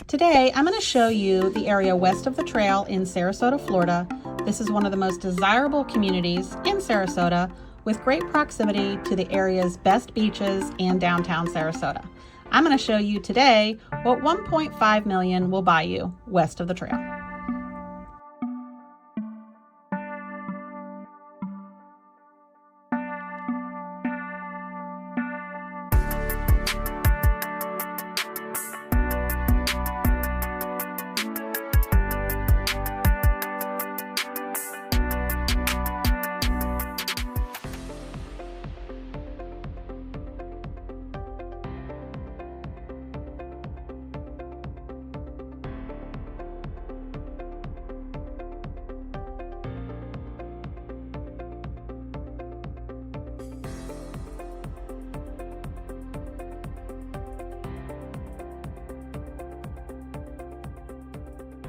Today, I'm going to show you the area west of the trail in Sarasota, Florida. This is one of the most desirable communities in Sarasota with great proximity to the area's best beaches and downtown Sarasota. I'm going to show you today what $1.5 million will buy you west of the trail.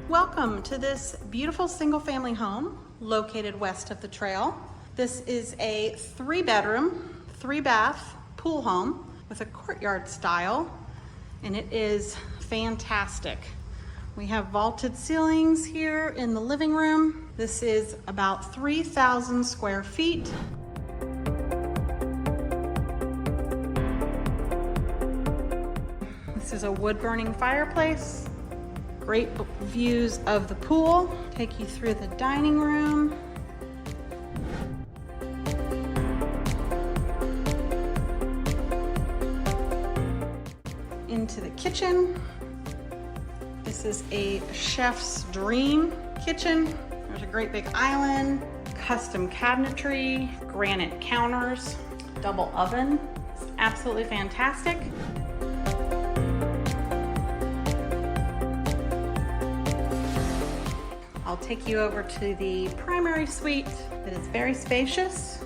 Welcome to this beautiful single-family home located west of the trail. This is a 3-bedroom, 3-bath pool home with a courtyard style, and it is fantastic. We have vaulted ceilings here in the living room. This is about 3,000 square feet. This is a wood-burning fireplace. Great views of the pool. Take you through the dining room. Into the kitchen. This is a chef's dream kitchen. There's a great big island, custom cabinetry, granite counters, double oven. It's absolutely fantastic. I'll take you over to the primary suite that is very spacious.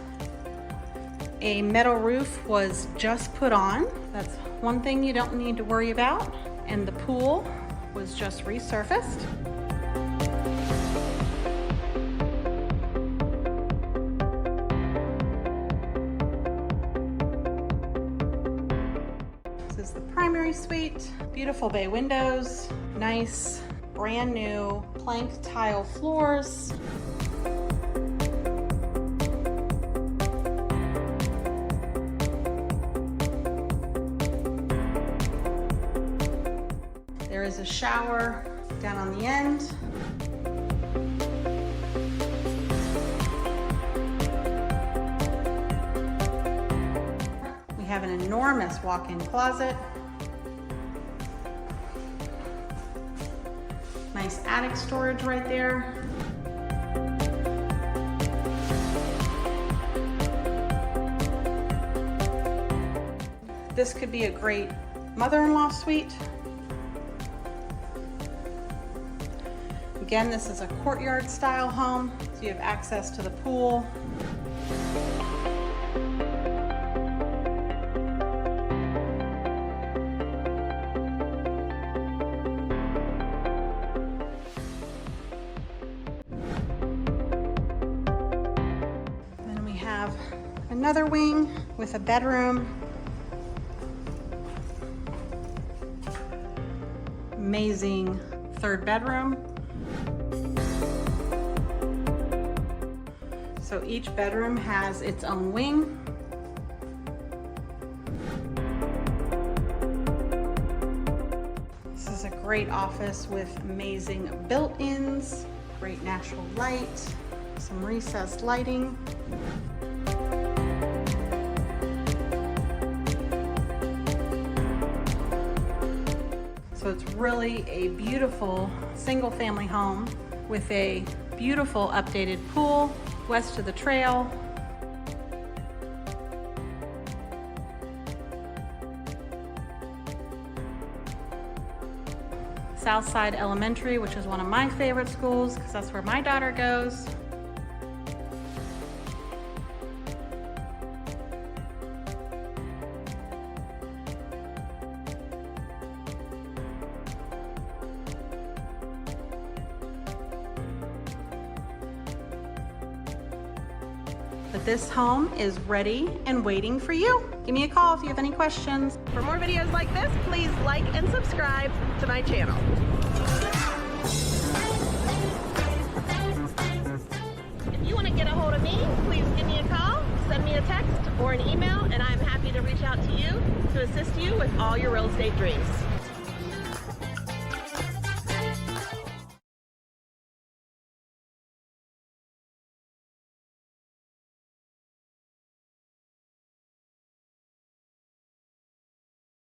A metal roof was just put on. That's one thing you don't need to worry about. And the pool was just resurfaced. This is the primary suite. Beautiful bay windows, nice brand new plank tile floors. There is a shower down on the end. We have an enormous walk-in closet. Nice attic storage right there. This could be a great mother-in-law suite. Again, this is a courtyard style home, so you have access to the pool. Have another wing with a bedroom. Amazing 3rd bedroom. So each bedroom has its own wing. This is a great office with amazing built-ins, great natural light, some recessed lighting. So it's really a beautiful single-family home with a beautiful updated pool west of the trail. Southside Elementary, which is one of my favorite schools because that's where my daughter goes. But this home is ready and waiting for you. Give me a call if you have any questions. For more videos like this, please like and subscribe to my channel. If you want to get a hold of me, please give me a call, send me a text or an email, and I'm happy to reach out to you to assist you with all your real estate dreams.